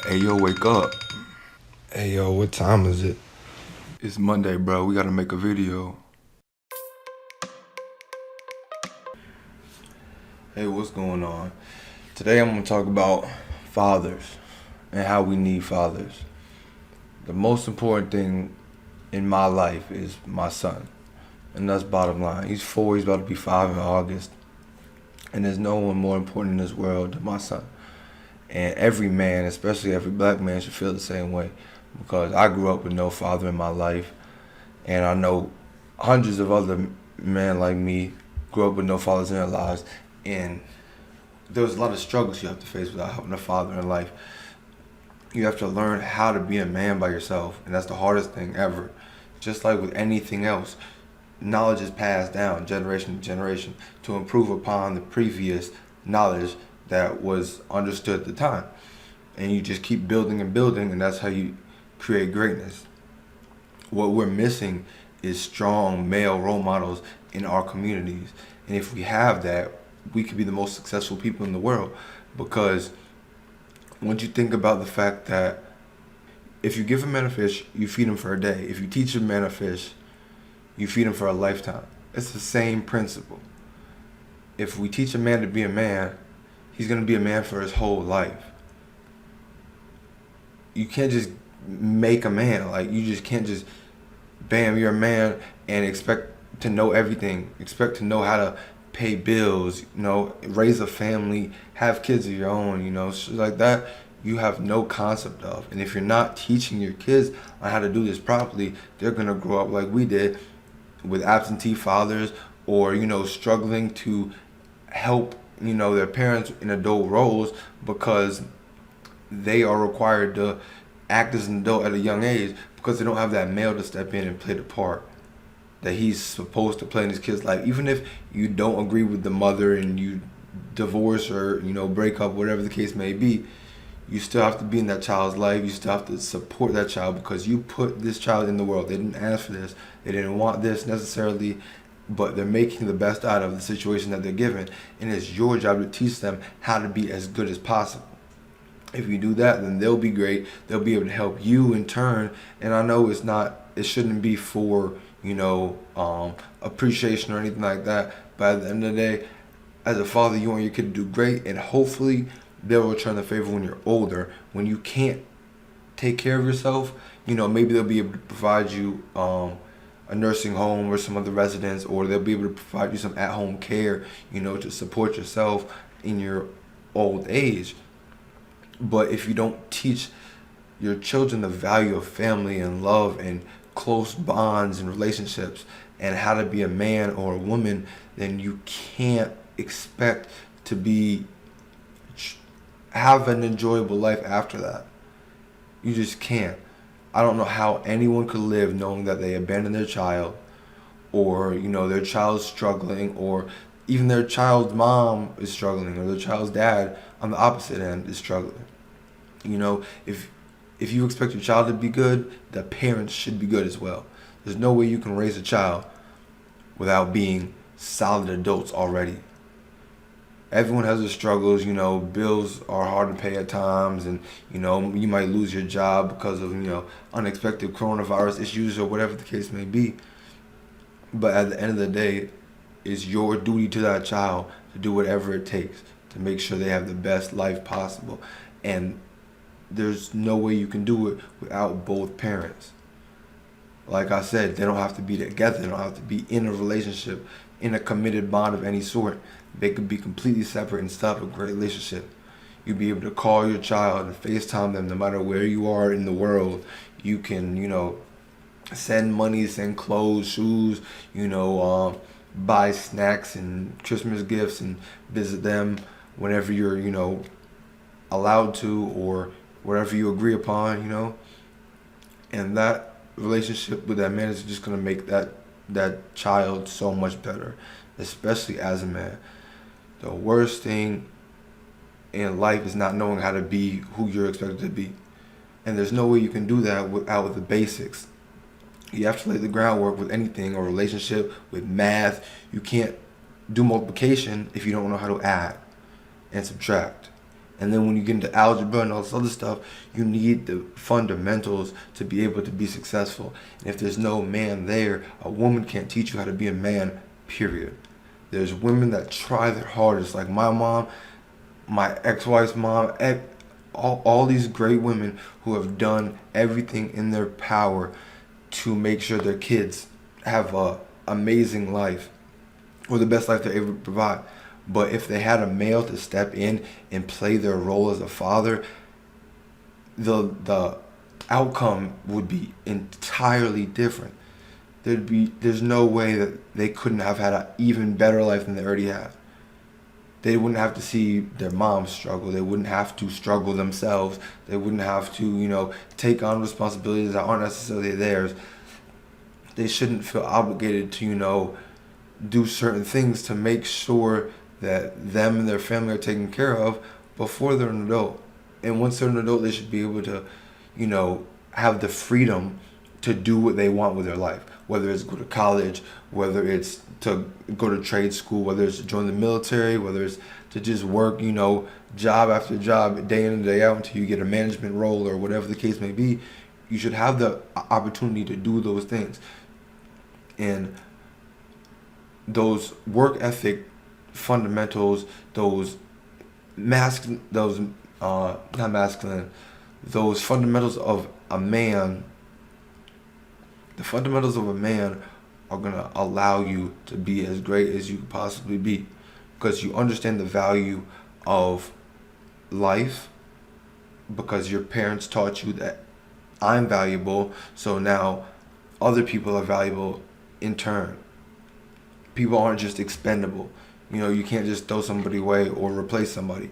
Hey yo, wake up. Hey yo, what time is it? It's Monday, bro. We gotta make a video. Hey, what's going on? Today I'm gonna talk about fathers and how we need fathers. The most important thing in my life is my son. And that's bottom line. He's 4, he's about to be 5 in August. And there's no one more important in this world than my son. And every man, especially every black man, should feel the same way. Because I grew up with no father in my life. And I know hundreds of other men like me grew up with no fathers in their lives. And there's a lot of struggles you have to face without having a father in life. You have to learn how to be a man by yourself. And that's the hardest thing ever. Just like with anything else, knowledge is passed down generation to generation to improve upon the previous knowledge that was understood at the time. And you just keep building and building, and that's how you create greatness. What we're missing is strong male role models in our communities. And if we have that, we could be the most successful people in the world. Because once you think about the fact that if you give a man a fish, you feed him for a day. If you teach a man a fish, you feed him for a lifetime. It's the same principle. If we teach a man to be a man, he's going to be a man for his whole life. You can't just make a man. Like, you just can't just, bam, you're a man and expect to know everything. Expect to know how to pay bills, raise a family, have kids of your own, shit like that. You have no concept of. And if you're not teaching your kids on how to do this properly, they're going to grow up like we did with absentee fathers or, struggling to help, their parents in adult roles because they are required to act as an adult at a young age because they don't have that male to step in and play the part that he's supposed to play in his kid's life. Even if you don't agree with the mother and you divorce or, break up, whatever the case may be, you still have to be in that child's life. You still have to support that child because you put this child in the world. They didn't ask for this. They didn't want this necessarily, but they're making the best out of the situation that they're given. And it's your job to teach them how to be as good as possible. If you do that, then they'll be great. They'll be able to help you in turn. And I know it shouldn't be for, appreciation or anything like that. But at the end of the day, as a father, you want your kid to do great, and hopefully they'll return the favor when you're older. When you can't take care of yourself, maybe they'll be able to provide you a nursing home or some other residence, or they'll be able to provide you some at-home care, to support yourself in your old age. But if you don't teach your children the value of family and love and close bonds and relationships and how to be a man or a woman, then you can't expect to have an enjoyable life after that. You just can't. I don't know how anyone could live knowing that they abandoned their child, or their child's struggling, or even their child's mom is struggling, or their child's dad on the opposite end is struggling. If you expect your child to be good, the parents should be good as well. There's no way you can raise a child without being solid adults already. Everyone has their struggles, bills are hard to pay at times, and, you might lose your job because of, unexpected coronavirus issues or whatever the case may be. But at the end of the day, it's your duty to that child to do whatever it takes to make sure they have the best life possible. And there's no way you can do it without both parents. Like I said, they don't have to be together. They don't have to be in a relationship, in a committed bond of any sort. They could be completely separate and still have a great relationship. You'd be able to call your child and FaceTime them no matter where you are in the world. You can, send money, send clothes, shoes, buy snacks and Christmas gifts and visit them whenever you're, allowed to, or whatever you agree upon, and that relationship with that man is just going to make that child so much better, especially as a man. The worst thing in life is not knowing how to be who you're expected to be. And there's no way you can do that without the basics. You have to lay the groundwork with anything, or relationship, with math. You can't do multiplication if you don't know how to add and subtract. And then when you get into algebra and all this other stuff, you need the fundamentals to be able to be successful. And if there's no man there, a woman can't teach you how to be a man, period. There's women that try their hardest, like my mom, my ex-wife's mom, all these great women who have done everything in their power to make sure their kids have a amazing life or the best life they're able to provide. But if they had a male to step in and play their role as a father, the outcome would be entirely different. There's no way that they couldn't have had an even better life than they already have. They wouldn't have to see their mom struggle. They wouldn't have to struggle themselves. They wouldn't have to, take on responsibilities that aren't necessarily theirs. They shouldn't feel obligated to, do certain things to make sure that them and their family are taken care of before they're an adult. And once they're an adult, they should be able to, have the freedom to do what they want with their life. Whether it's go to college, whether it's to go to trade school, whether it's to join the military, whether it's to just work, job after job, day in and day out until you get a management role or whatever the case may be. You should have the opportunity to do those things. And those work ethic fundamentals, those fundamentals of a man, the fundamentals of a man are going to allow you to be as great as you could possibly be, because you understand the value of life, because your parents taught you that I'm valuable, so now other people are valuable in turn. People aren't just expendable. You can't just throw somebody away or replace somebody.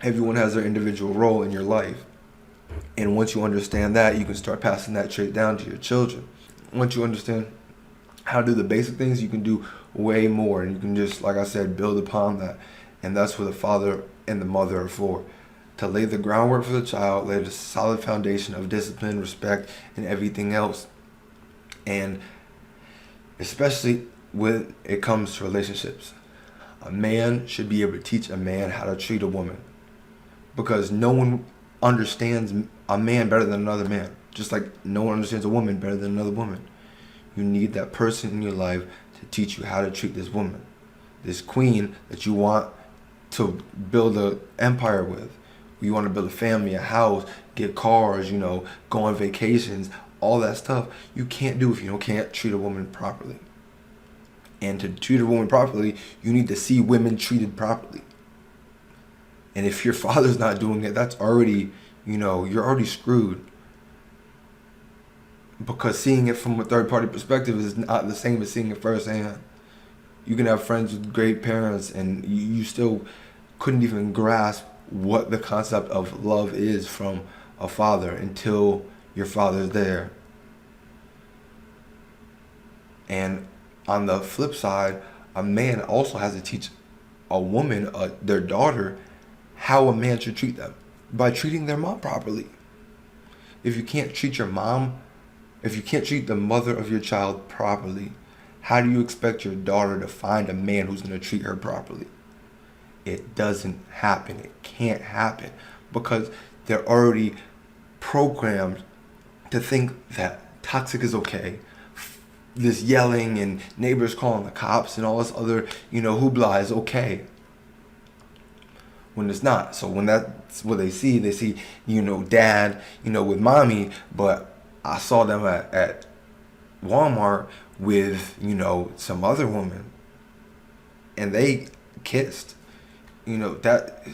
Everyone has their individual role in your life. And once you understand that, you can start passing that trait down to your children. Once you understand how to do the basic things, you can do way more. And you can just, like I said, build upon that. And that's what the father and the mother are for. To lay the groundwork for the child, lay the solid foundation of discipline, respect, and everything else. And especially when it comes to relationships, a man should be able to teach a man how to treat a woman, because no one understands a man better than another man, just like no one understands a woman better than another woman. You need that person in your life to teach you how to treat this woman, this queen that you want to build an empire with. You want to build a family, a house, get cars, go on vacations, all that stuff. You can't do if you can't treat a woman properly. And to treat a woman properly, you need to see women treated properly. And if your father's not doing it, that's already, you're already screwed. Because seeing it from a third-party perspective is not the same as seeing it firsthand. You can have friends with great parents and you still couldn't even grasp what the concept of love is from a father until your father's there. And on the flip side, a man also has to teach a woman, their daughter, how a man should treat them by treating their mom properly. If you can't treat your mom, if you can't treat the mother of your child properly, how do you expect your daughter to find a man who's going to treat her properly? It doesn't happen. It can't happen, because they're already programmed to think that toxic is okay. This yelling and neighbors calling the cops and all this other, hoopla is okay. When it's not. So when that's what they see, dad, with mommy, but I saw them at Walmart with, some other woman, and they kissed. That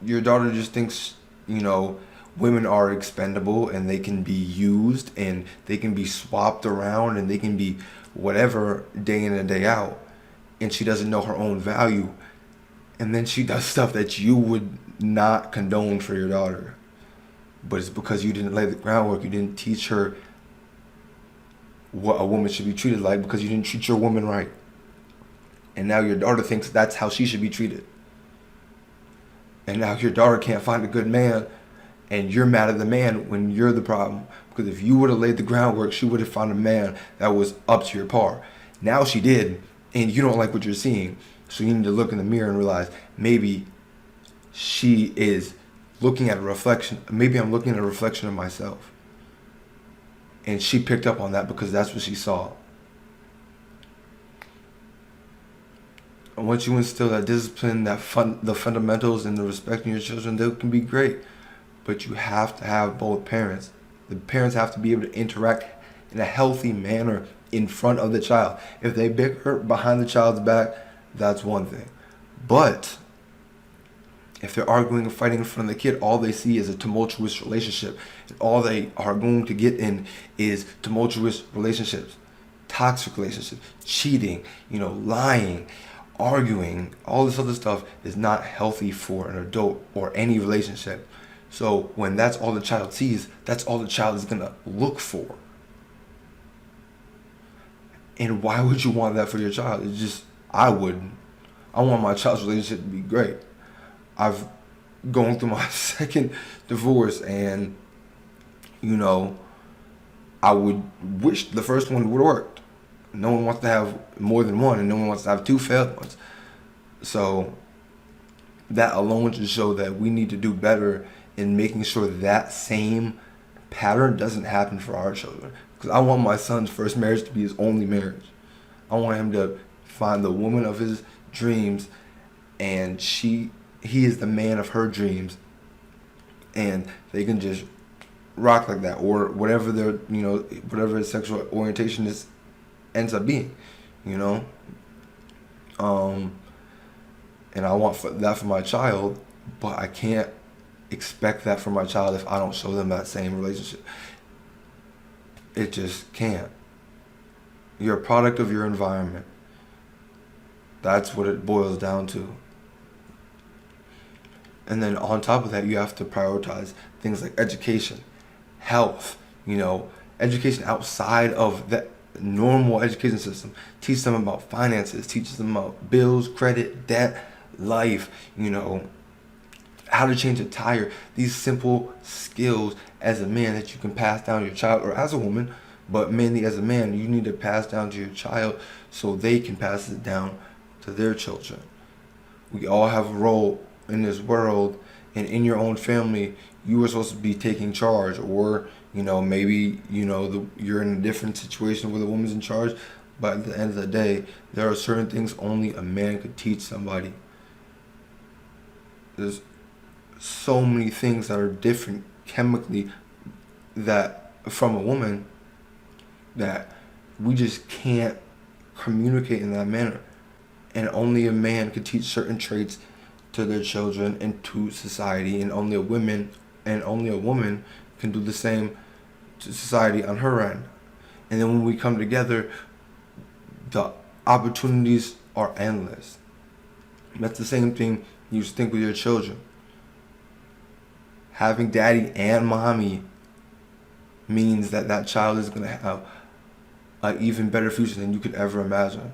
your daughter just thinks, women are expendable and they can be used and they can be swapped around and they can be whatever day in and day out. And she doesn't know her own value. And then she does stuff that you would not condone for your daughter. But it's because you didn't lay the groundwork. You didn't teach her what a woman should be treated like, because you didn't treat your woman right. And now your daughter thinks that's how she should be treated. And now your daughter can't find a good man, and you're mad at the man when you're the problem. Because if you would have laid the groundwork, she would have found a man that was up to your par. Now she did, and you don't like what you're seeing. So you need to look in the mirror and realize maybe she is looking at a reflection. Maybe I'm looking at a reflection of myself. And she picked up on that because that's what she saw. And once you instill that discipline, the fundamentals and the respect in your children, they can be great. But you have to have both parents. The parents have to be able to interact in a healthy manner in front of the child. If they bicker behind the child's back, that's one thing. But if they're arguing and fighting in front of the kid, all they see is a tumultuous relationship. And all they are going to get in is tumultuous relationships, toxic relationships, cheating, lying, arguing. All this other stuff is not healthy for an adult or any relationship. So when that's all the child sees, that's all the child is going to look for. And why would you want that for your child? I wouldn't. I want my child's relationship to be great. I've gone through my second divorce, and I would wish the first one would have worked. No one wants to have more than one, and no one wants to have two failed ones. So that alone should show that we need to do better in making sure that same pattern doesn't happen for our children. Because I want my son's first marriage to be his only marriage. I want him to find the woman of his dreams, and he is the man of her dreams, and they can just rock like that, or whatever whatever his sexual orientation ends up being, and I want that for my child, but I can't expect that for my child if I don't show them that same relationship. It just can't. You're a product of your environment. That's what it boils down to. And then on top of that, you have to prioritize things like education, health, education outside of the normal education system. Teach them about finances, teach them about bills, credit, debt, life, how to change a tire. These simple skills as a man that you can pass down to your child, or as a woman, but mainly as a man, you need to pass down to your child so they can pass it down to their children. We all have a role in this world, and in your own family, you are supposed to be taking charge, or maybe you're in a different situation where the woman's in charge. But at the end of the day, there are certain things only a man could teach somebody. There's so many things that are different chemically that from a woman that we just can't communicate in that manner, and only a man could teach certain traits to their children and to society, and only a woman can do the same to society on her end. And then when we come together, the opportunities are endless. That's the same thing you think with your children. Having daddy and mommy means that child is going to have an even better future than you could ever imagine.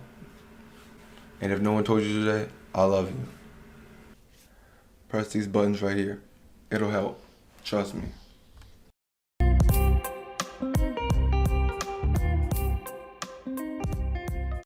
And if no one told you today, I love you. Press these buttons right here. It'll help. Trust me.